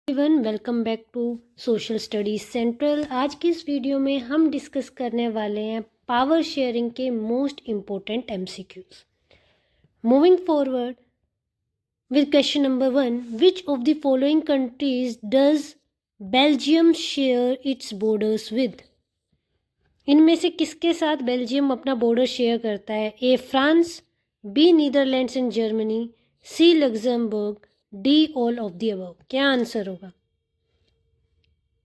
Everyone, welcome back to social studies central. आज की इस वीडियो में हम डिस्कस करने वाले हैं पावर शेयरिंग के most important MCQs. Moving forward with question number 1, which of the following countries does Belgium share its borders with? इनमें से किसके साथ बेल्जियम अपना बॉर्डर शेयर करता है? A France, B Netherlands and Germany, C Luxembourg, D all of the above. क्या answer होगा?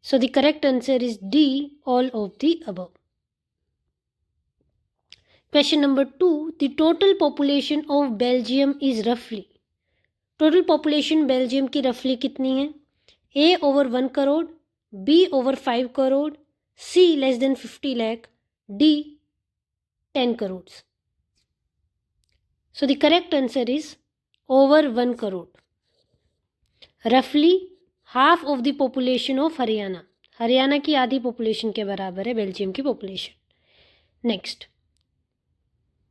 So the correct answer is D, all of the above. Question number 2, the total population of Belgium is roughly. Total population Belgium की roughly कितनी है? A over 1 crore, B over 5 crore, C less than 50 lakh, D 10 crores. So the correct answer is over 1 crore. Roughly half of the population of Haryana. Haryana की आधी population के बराबर है Belgium की population. Next,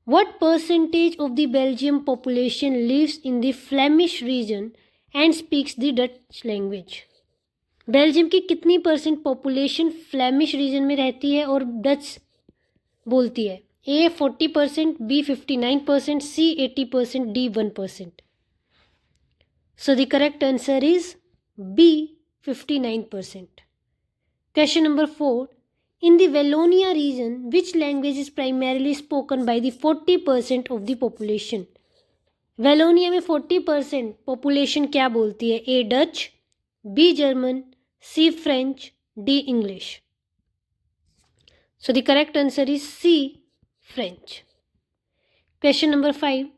what percentage of the Belgium population lives in the Flemish region and speaks the Dutch language? Belgium की कितनी percent population Flemish region में रहती है और डच बोलती है? A 40%, B 59%, C 80%, D 1%। So the correct answer is B, 59%. Question number 4. In the Wallonia region, which language is primarily spoken by the 40% of the population? Wallonia में 40% population क्या बोलती है? A. Dutch, B. German, C. French, D. English. So the correct answer is C. French. Question number 5.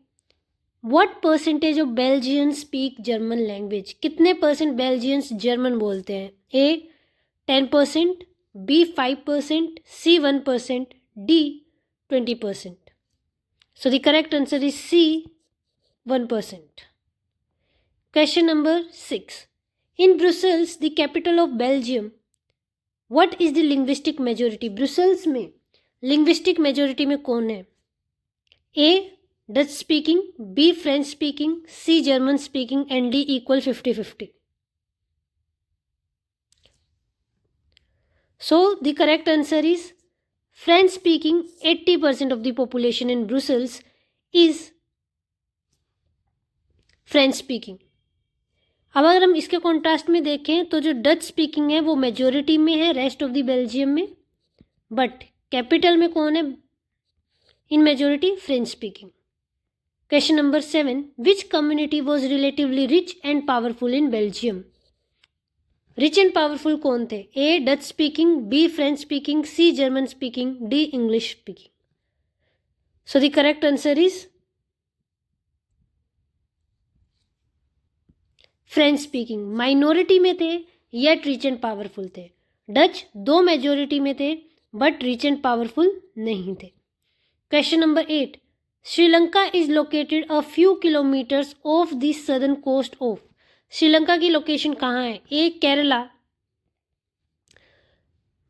What percentage of Belgians speak German language? कितने percent बेल्जियंस German बोलते हैं? A 10%, B 5%, C 1%, D 20%. So the correct answer is C 1%. Question number 6. In Brussels, the capital of Belgium, what is the linguistic majority? Brussels में linguistic majority में कौन है? A Dutch speaking, B French speaking, C German speaking, and D equal 50-50. So the correct answer is French speaking. 80% of the population in Brussels is French speaking. अब अगर हम इसके contrast में देखें तो जो डच स्पीकिंग है वो मेजोरिटी में है रेस्ट ऑफ द बेल्जियम में, बट कैपिटल में कौन है in majority? French speaking. Question number 7. Which community was relatively rich and powerful in Belgium? Rich and powerful कौन थे? A Dutch speaking, B French speaking, C German speaking, D English speaking. So the correct answer is French speaking. Minority में थे yet rich and powerful थे। Dutch दो majority में थे but rich and powerful नहीं थे। Question number 8. Sri Lanka is located a few kilometres off the southern coast of. Sri Lanka की location कहाँ है? A Kerala,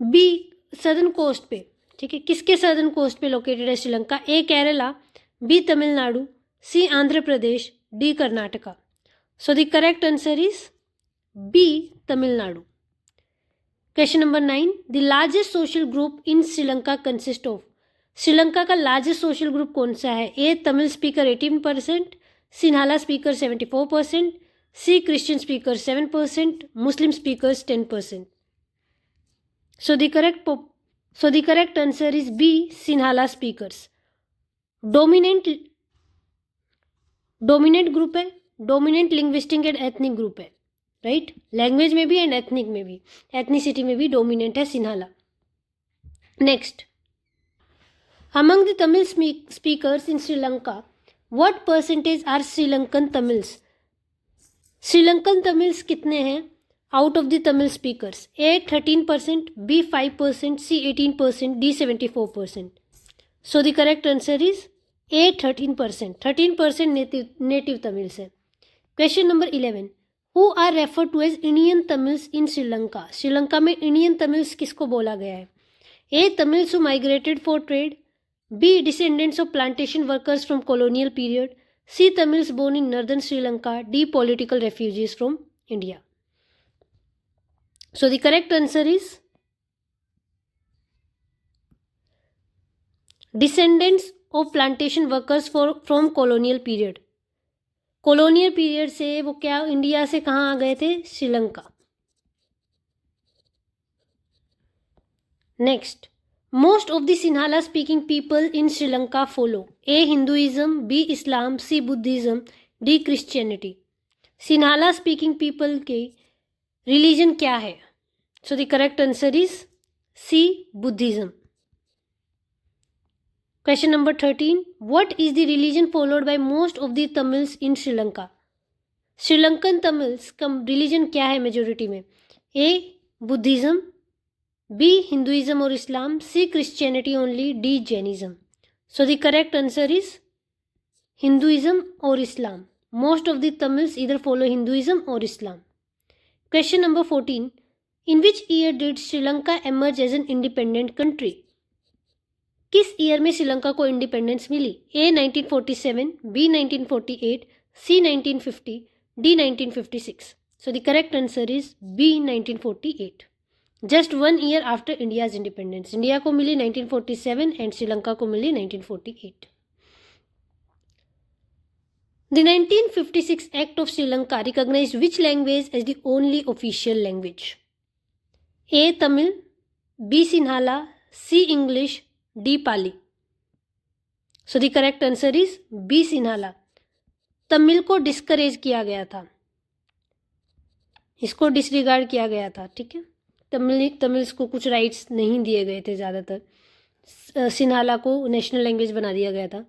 B southern coast पे, ठीक है, किसके सदर्न कोस्ट पे लोकेटेड है Sri Lanka? A Kerala, B Tamil Nadu, C Andhra Pradesh, D Karnataka. So the correct answer is B Tamil Nadu. Question number 9. The largest social group in Sri Lanka consist of. Sri Lanka का लार्जेस्ट सोशल ग्रुप कौन सा है? ए Tamil speaker 18%, Sinhala speaker 74%, C Christian speaker 7%, Muslim speakers 10%. So the correct answer is B, Sinhala speakers. Dominant group है, dominant linguistic and ethnic group है, right? Language में भी and ethnic में भी, एथनिसिटी में भी डोमिनेंट है Sinhala. Next, among the Tamil speakers in Sri Lanka, what percentage are Sri Lankan Tamils? Sri Lankan Tamils कितने हैं out of the Tamil speakers? A 13%, B 5%, C 18%, D 74%. So the correct answer is A 13%। 13% native Tamils है। Question number 11. Who are refer to as Indian Tamils in Sri Lanka? Sri Lanka में Indian Tamils किसको बोला गया है? A Tamils who migrated for trade, B. Descendants of plantation workers from colonial period, C. Tamils born in northern Sri Lanka, D. Political refugees from India. So the correct answer is descendants of plantation workers from colonial period. Colonial period से वो क्या India से कहाँ आ गए थे? Sri Lanka. Next, most of the Sinhala speaking people in Sri Lanka follow A Hinduism, B Islam, C Buddhism, D Christianity. Sinhala speaking people के religion क्या है? So the correct answer is C Buddhism. Question number 13. What is the religion followed by most of the Tamils in Sri Lanka? Sri Lankan Tamils का religion क्या है majority में? A Buddhism, B Hinduism और Islam, C Christianity only, D Jainism. So the correct answer is Hinduism और Islam. Most of the Tamils इधर follow Hinduism और Islam. Question number 14. In which year did Sri Lanka emerge as an independent country? किस year में श्रीलंका को independence मिली? A 1947, B 1948, C 1950, D 1956. So the correct answer is B 1948. Just 1 year after India's independence. India को मिली 1947 and Sri Lanka को मिली 1948. The 1956 Act of Sri Lanka recognized which language as the only official language? A. Tamil, B. Sinhala, C. English, D. Pali. So the correct answer is B. Sinhala. Tamil को discourage किया गया था, इसको disregard किया गया था. ठीक है, तमिल्स को कुछ राइट्स नहीं दिए गए थे ज़्यादातर. सिन्हाला को नेशनल लैंग्वेज बना दिया गया था.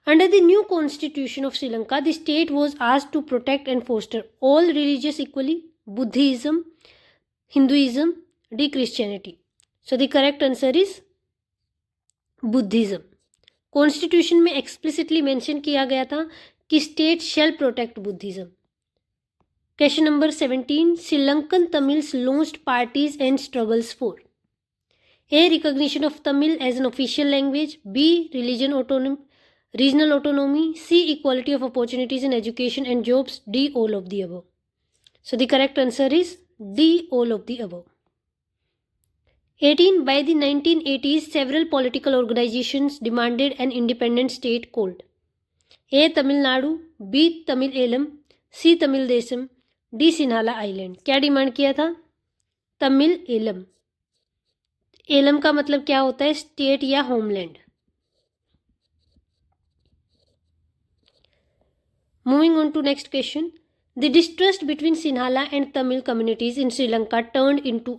Under the new constitution of Sri Lanka, the state was asked to protect and foster all religions equally. Buddhism, Hinduism, D. Christianity. So the correct answer is Buddhism. Constitution में explicitly mention किया गया था कि state shall protect Buddhism. Question number 17. Sri Lankan Tamils launched parties and struggles for A recognition of Tamil as an official language, B regional autonomy, C equality of opportunities in education and jobs, D all of the above. So the correct answer is D all of the above. 18. By the 1980s, several political organizations demanded an independent state called A. Tamil Nadu, B. Tamil Elam, C. Tamil Desam, D. Sinhala Island. क्या demand किया था? Tamil alum. Alum का मतलब क्या होता है? State या homeland. Moving on to next question. The distrust between Sinhala and Tamil communities in Sri Lanka turned into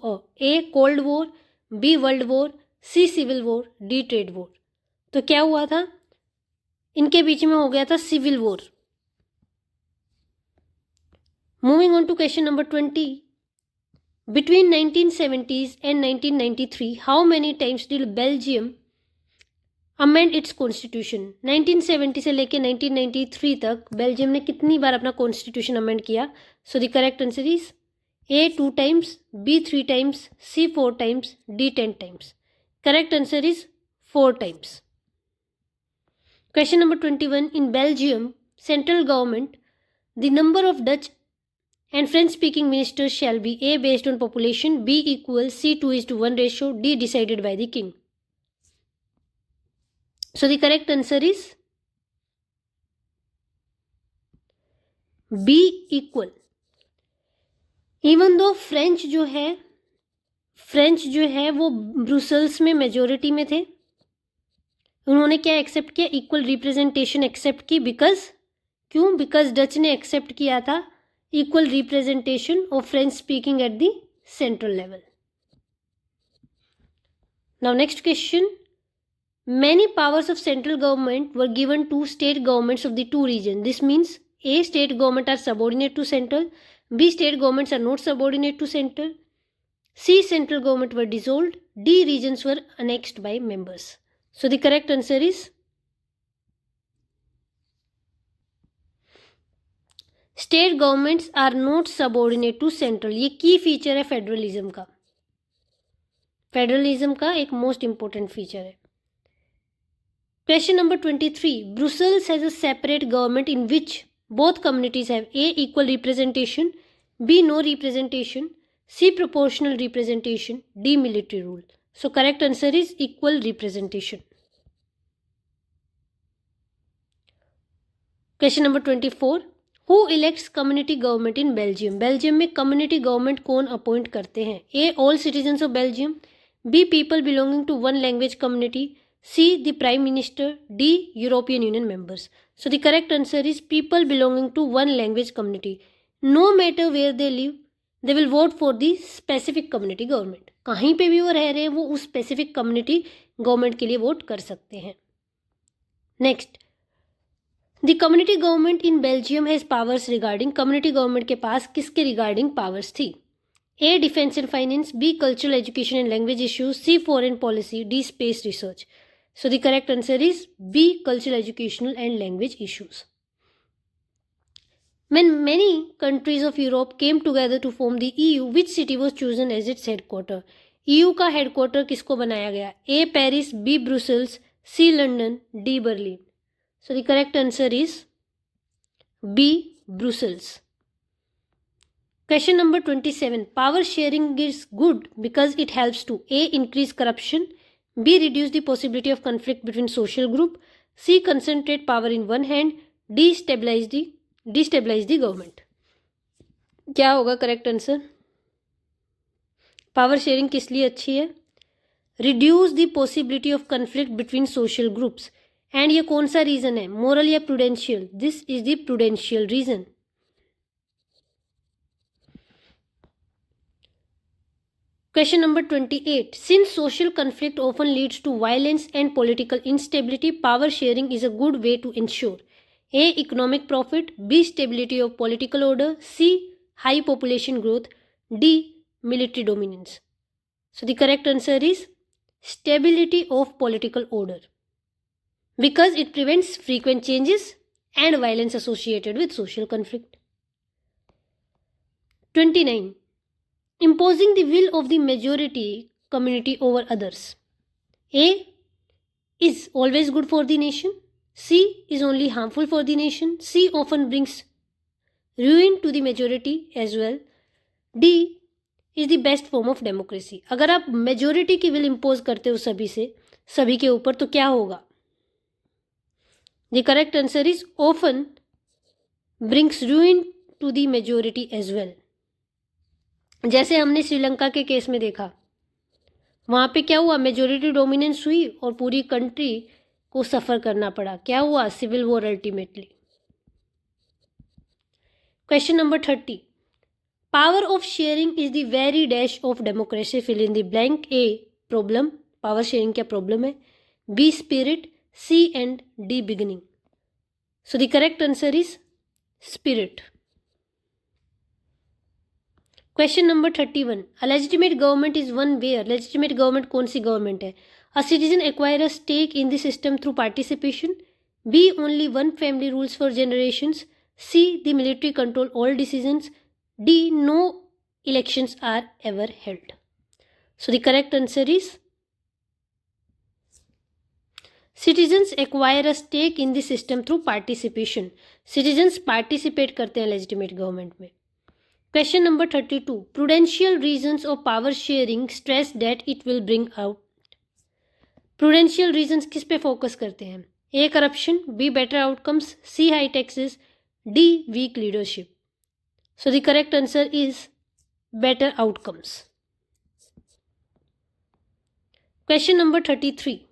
A. Cold War, B. World war, C civil war, D trade war. तो क्या हुआ था? इनके बीच में हो गया था civil war. Moving on to question number 20. Between 1970s and 1993, how many times did Belgium amend its constitution? 1970 से लेके 1993 तक बेल्जियम ने कितनी बार अपना कॉन्स्टिट्यूशन अमेंड किया? सो the correct answer is A 2 times, B 3 times, C 4 times, D 10 times. Correct answer is 4 times. Question number 21. In Belgium, central government, the number of Dutch and French speaking ministers shall be A based on population, B equals C 2:1 ratio, D decided by the king. So the correct answer is B equal. Even though French जो है वो Brussels में majority में थे, उन्होंने क्या accept किया? Equal representation accept की. क्यों? बिकॉज डच ने एक्सेप्ट किया था equal representation of French speaking at the central level. Now next question. Many powers of central government were given to state governments of the two region. This means A. State government are subordinate to central, B. State governments are not subordinate to central, C. Central government were dissolved, D. Regions were annexed by members. So the correct answer is state governments are not subordinate to central. ये की feature है federalism का. Federalism का एक most important feature है. Question number 23. Brussels has a separate government in which both communities have A. equal representation, B. no representation, C. Proportional representation. D. Military rule. So correct answer is equal representation. Question number 24. Who elects community government in Belgium? Belgium में community government कौन appoint करते हैं? A. All citizens of Belgium. B. People belonging to one language community. C. The Prime Minister. D. European Union members. So the correct answer is people belonging to one language community. No matter where they live, they will vote for the specific community government. कहीं पे भी वो रह रहे हैं वो उस specific community government के लिए वोट कर सकते हैं. Next. The community government in Belgium has powers regarding. community government के पास किसके regarding powers थी? A. Defense and finance. B. Cultural education and language issues. C. Foreign policy. D. Space research. So the correct answer is B. Cultural educational and language issues. When many countries of Europe came together to form the EU, which city was chosen as its headquarter? EU का headquarter किसको बनाया गया? A. Paris. B. Brussels. C. London. D. Berlin. So the correct answer is B. Brussels. Question number 27. Power sharing is good because it helps to A. Increase corruption. B. Reduce the possibility of conflict between social group. C. Concentrate power in one hand. D. Destabilize the government. क्या होगा correct answer? Power sharing किस लिए अच्छी है? Reduce the possibility of conflict between social groups. And ये कौन सा reason है? मोरल या prudential? This is the prudential reason. Question number 28. Since social conflict often leads to violence and political instability, power sharing is a good way to ensure A. Economic profit. B. Stability of political order. C. High population growth. D. Military dominance. So the correct answer is stability of political order. Because it prevents frequent changes and violence associated with social conflict. 29. Imposing the will of the majority community over others. A. Is always good for the nation. C. Is only harmful for the nation. C. Often brings ruin to the majority as well. D. Is the best form of democracy. अगर आप majority की will impose करते हो सभी के ऊपर तो क्या होगा? The correct answer is often brings ruin to the majority as well. जैसे हमने श्रीलंका के केस में देखा, वहाँ पे क्या हुआ? मेजोरिटी डोमिनेंस हुई और पूरी कंट्री को सफ़र करना पड़ा. क्या हुआ? Civil war ultimately. Question number 30. Power of sharing is the very dash of democracy. Fill in the blank. A. Problem. Power sharing क्या प्रॉब्लम है? B. Spirit. C and D. beginning. So the correct answer is spirit. Question number 31. A legitimate government is one where legitimate government कौन सी government है? A citizen acquire a stake in the system through participation. B. Only one family rules for generations. C. The military control all decisions. D. No elections are ever held. So the correct answer is Citizens acquire a stake in the system through participation. Citizens participate करते हैं legitimate government में. Question number 32. Prudential reasons of power sharing stress that it will bring out. Prudential reasons किस पे focus करते हैं? A. Corruption. B. Better outcomes. C. High taxes. D. Weak leadership. So the correct answer is better outcomes. Question number 33.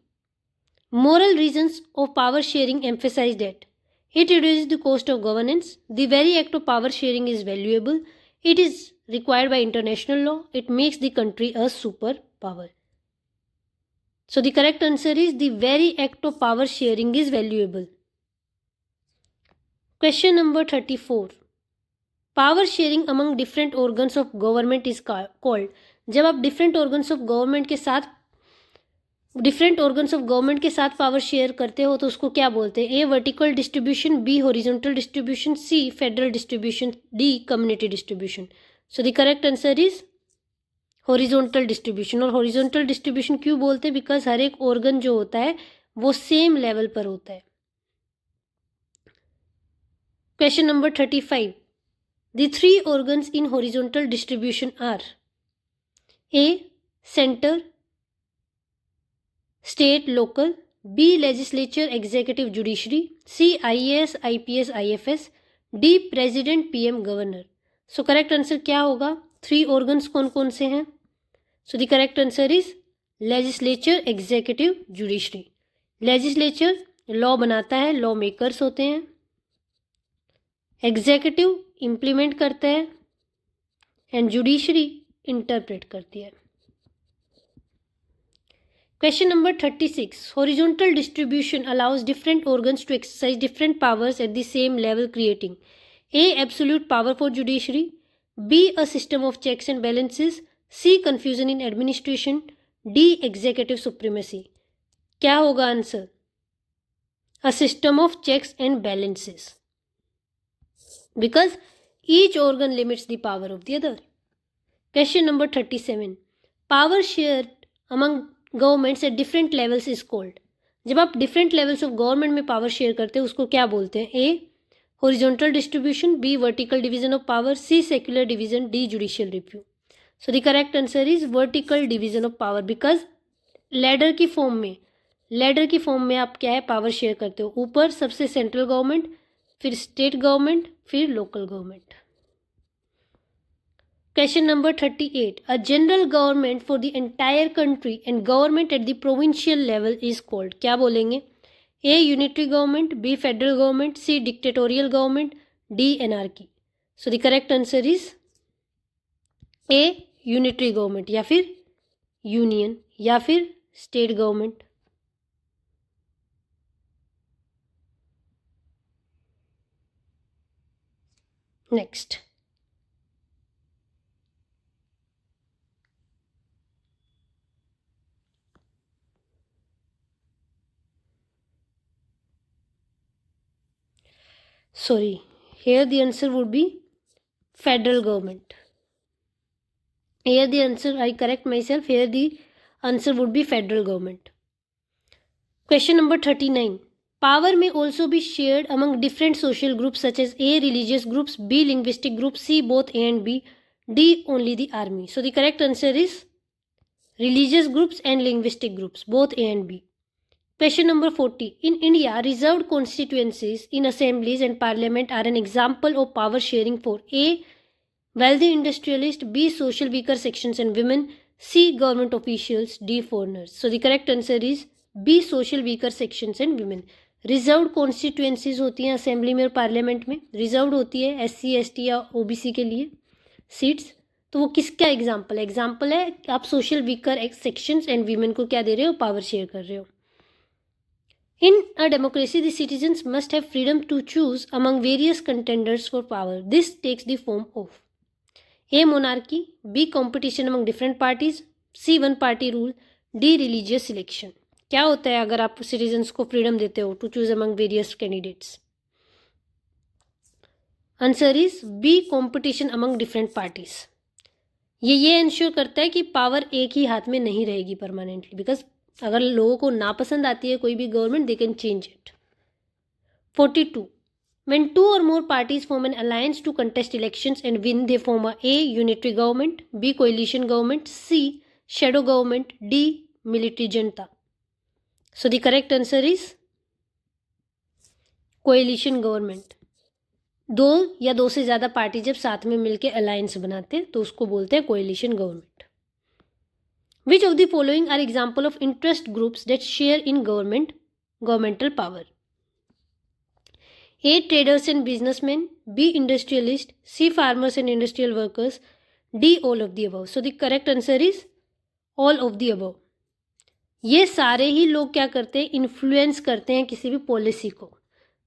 Moral reasons of power sharing emphasize that it reduces the cost of governance. The very act of power sharing is valuable. It is required by international law. It makes the country a superpower. So the correct answer is the very act of power sharing is valuable. Question number 34. Power sharing among different organs of government is called. जब आप different organs of government के साथ power share करते हो तो उसको क्या बोलते हैं? A. Vertical distribution. B. Horizontal distribution. C. Federal distribution. D. Community distribution. So the correct answer is horizontal distribution. और हॉरिजॉन्टल डिस्ट्रीब्यूशन क्यों बोलते हैं? बिकॉज हर एक ऑर्गन जो होता है वो सेम लेवल पर होता है. Question number 35. The 3 organs in horizontal distribution are. A. Center, state, local. B. Legislature, executive, judiciary. C. IAS, IPS, IFS. D. President, PM, governor. So correct answer क्या होगा? 3 organs कौन कौन से हैं? So the correct answer is legislature, executive, judiciary. Legislature law बनाता है, law makers होते हैं. Executive implement करता है and judiciary interpret करती है. Question number 36. Horizontal distribution allows different organs to exercise different powers at the same level, creating A. Absolute power for judiciary. B. A system of checks and balances. C. Confusion in administration. D. Executive supremacy. क्या होगा answer? A system of checks and balances. Because each organ limits the power of the other. Question number 37. Power shared among governments at different levels is called. जब आप different levels of government में power share करते हैं उसको क्या बोलते हैं? A. Horizontal distribution. B. Vertical division of power. C. Secular division. D. Judicial review. So the correct answer is vertical division of power. Because ladder की form में आप क्या है पावर शेयर करते हो. ऊपर सबसे सेंट्रल गवर्नमेंट, फिर स्टेट गवर्नमेंट, फिर local government. Question number 38. A general government for the entire country and government at the provincial level is called. क्या बोलेंगे? A. Unitary government. B. Federal government. C. Dictatorial government. D. Anarchy. So the correct answer is A. Unitary government या फिर union या फिर state government. Next. Sorry, here the answer would be federal government. Here the answer, I correct myself, here the answer would be federal government. Question number 39. Power may also be shared among different social groups such as A. Religious groups, B. Linguistic groups, C. Both A and B, D. Only the army. So the correct answer is religious groups and linguistic groups, both A and B. Question number 40. In India, reserved constituencies in assemblies and parliament are an example of power sharing for A. Wealthy industrialists, B. Social weaker sections and women, C. Government officials, D. Foreigners. So the correct answer is B. Social weaker sections and women. Reserved constituencies होती हैं assembly में और parliament में. Reserved होती है SC ST या OBC के लिए सीट्स. तो वो किसका एग्जाम्पल है? एग्जाम्पल है आप social weaker sections and women को क्या दे रहे हो? पावर शेयर कर रहे हो. In a democracy, the citizens must have freedom to choose among various contenders for power. This takes the form of A. Monarchy, B. Competition among different parties, C. One party rule, D. Religious selection. क्या होता है अगर आप citizens को freedom देते हो to choose among various candidates? Answer is B. Competition among different parties. ये ensure करता है कि पावर एक ही हाथ में नहीं रहेगी परमानेंटली. बिकॉज अगर लोगों को नापसंद आती है कोई भी government, they can change it. 42. When two or more parties form an alliance to contest elections and win, they form A. Unitary government, B. Coalition government, C. Shadow government, D. Military junta. So the correct answer is coalition government. दो या दो से ज़्यादा party जब साथ में मिलकर alliance बनाते हैं तो उसको बोलते हैं coalition government. Which of the following are example of interest groups that share in governmental power? A. Traders and businessmen, B. Industrialists, C. Farmers and industrial workers, D. All of the above. So the correct answer is all of the above. ये सारे ही लोग क्या करते हैं? Influence करते हैं किसी भी पॉलिसी को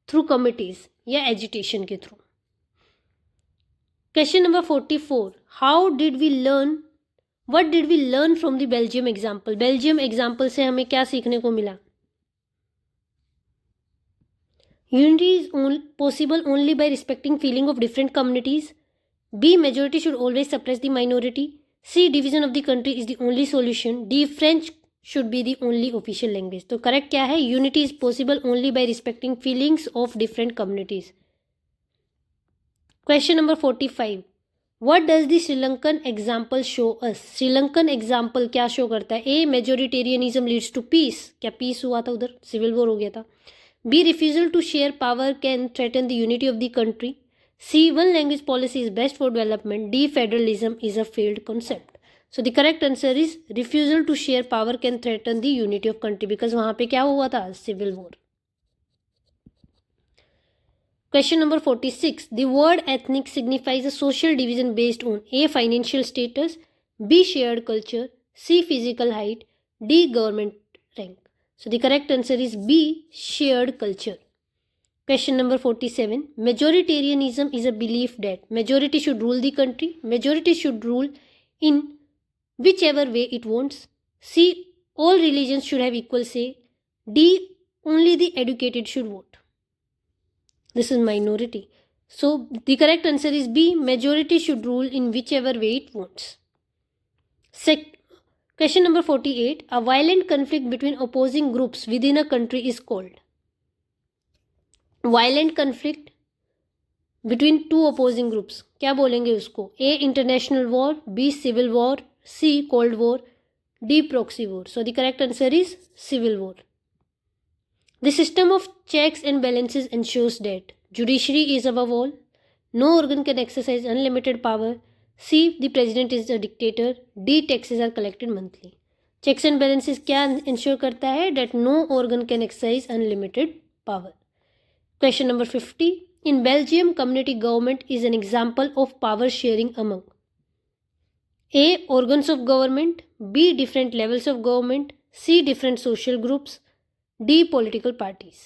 थ्रू कमिटीज या एजुटेशन के through. Question number 44. How did we learn What did we learn from the Belgium example? Belgium example से हमें क्या सीखने को मिला? Unity is possible only by respecting feeling of different communities. B. Majority should always suppress the minority. C. Division of the country is the only solution. D. French should be the only official language. तो correct क्या है? Unity is possible only by respecting feelings of different communities. Question number 45. What does the Sri Lankan example show us? Sri Lankan example क्या show करता है? A, majoritarianism leads to peace. क्या peace हुआ था उधर? सिविल वॉर हो गया था. B, refusal to share power can threaten the unity of the country. C, one language policy is best for development. D, federalism is a failed concept. So the correct answer is refusal to share power can threaten the unity of country, because वहां पे क्या हुआ था? Civil war. Question number 46. The word ethnic signifies a social division based on A, financial status, B, shared culture, C, physical height, D, government rank. So the correct answer is B, shared culture. Question number 47. Majoritarianism is a belief that majority should rule the country. Majority should rule in whichever way it wants. C, all religions should have equal say. D, only the educated should vote. This is minority. So the correct answer is B, majority should rule in whichever way it wants. Question number 48. A violent conflict between opposing groups within a country is called. Violent conflict between two opposing groups. क्या बोलेंगे उसको? A, international war, B, civil war, C, cold war, D, proxy war. So the correct answer is civil war. The system of checks and balances ensures that judiciary is above all, no organ can exercise unlimited power, C, the president is a dictator, D, taxes are collected monthly. Checks and balances क्या ensure करता है? That no organ can exercise unlimited power. Question number 50. In Belgium, community government is an example of power sharing among A, organs of government, B, different levels of government, C, different social groups, D, political parties.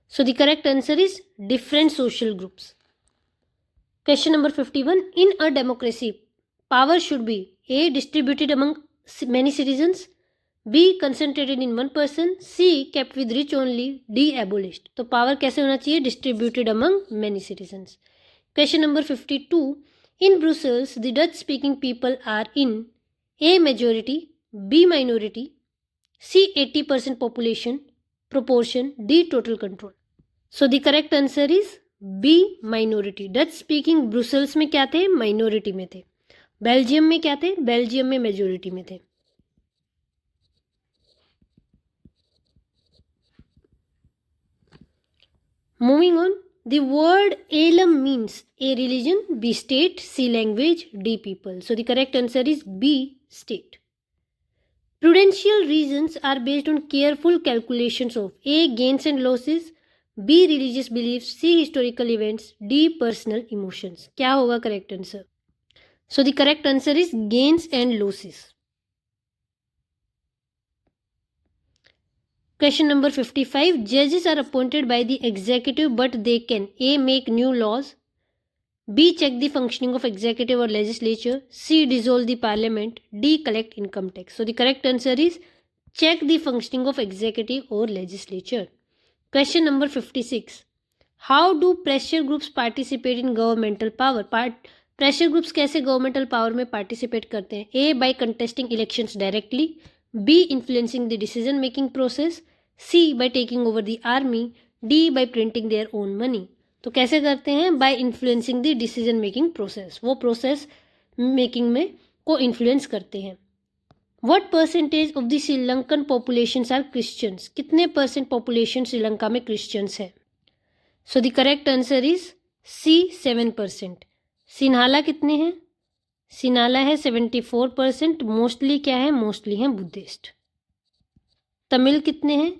So the correct answer is different social groups. Question number 51. In a democracy, power should be A, distributed among many citizens, B, concentrated in one person, C, kept with rich only, D, abolished. तो power कैसे होना चाहिए? Distributed among many citizens. Question number 52. In Brussels, the Dutch speaking people are in A, majority, B, minority, C, 80% population proportion, D, total control. So the correct answer is B, minority. Dutch speaking Brussels में क्या थे? Minority में थे. Belgium में क्या थे? Belgium में majority में थे. Moving on, the word Elam means A, religion, B, state, C, language, D, people. So the correct answer is B, state. Prudential reasons are based on careful calculations of A, gains and losses, B, religious beliefs, C, historical events, D, personal emotions. क्या होगा correct answer? So the correct answer is gains and losses. Question number 55. Judges are appointed by the executive but they can A, make new laws, B, check the functioning of executive or legislature, C, dissolve the parliament, D, collect income tax. So the correct answer is check the functioning of executive or legislature. Question number 56. How do pressure groups participate in governmental power? Pressure groups कैसे governmental power में participate करते हैं? A, by contesting elections directly, B, influencing the decision making process, C, by taking over the army, D, by printing their own money. तो कैसे करते हैं? By influencing the decision making process. वो process making में को influence करते हैं. What percentage of the Sri Lankan populations are Christians? कितने परसेंट पॉपुलेशन श्रीलंका में क्रिश्चियंस है? So the correct answer is C, 7%. Sinhala कितने हैं? सिन्हाला है 74%. मोस्टली क्या है? मोस्टली हैं बुद्धिस्ट. तमिल कितने हैं?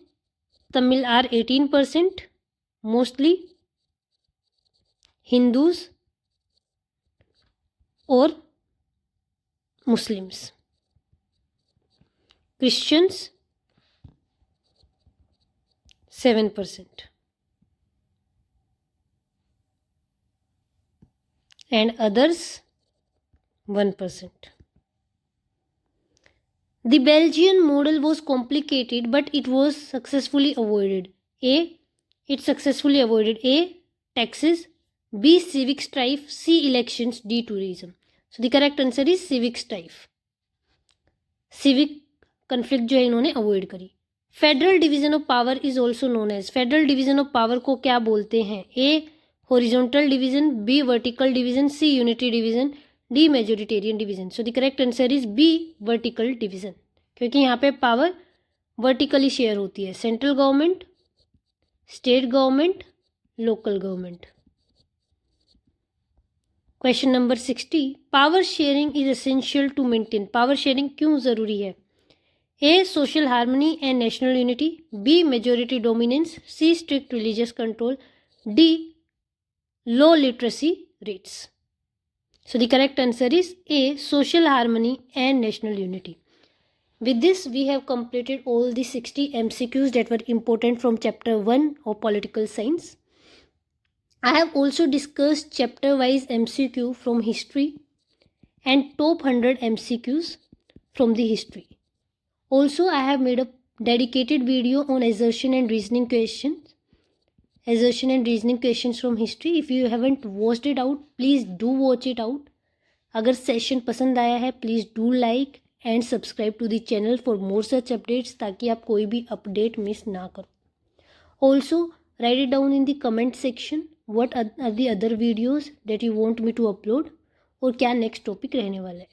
तमिल आर 18%. मोस्टली हिंदूज और Muslims. Christians 7% and others 1%. The Belgian model was complicated but it was successfully avoided. It successfully avoided A, taxes, B, civic strife, C, elections, D, tourism. So the correct answer is civic strife. Civic conflict जो है इन्होंने avoid करी. Federal division of power is also known as. Federal division of power को क्या बोलते हैं? ए, horizontal division, B vertical division, C unitary division, D majoritarian division. So the correct answer is B vertical division, क्योंकि यहाँ पे power vertically share होती है, central government, state government, local government. Question number 60. Power sharing is essential to maintain. Power sharing क्यों ज़रूरी है? A social harmony and national unity, B majority dominance, C strict religious control, D low literacy rates. So the correct answer is A, social harmony and national unity. With this, we have completed all the 60 MCQs that were important from chapter 1 of political science. I have also discussed chapter wise MCQ from history and top 100 MCQs from the history. Also, I have made a dedicated video on assertion and reasoning questions from history. If you haven't watched it out, please do watch it out. अगर session पसंद आया है, please do like and subscribe to the channel for more such updates, ताकि आप कोई भी update miss ना करो. Also write it down in the comment section what are the other videos that you want me to upload, और क्या next topic रहने वाला है.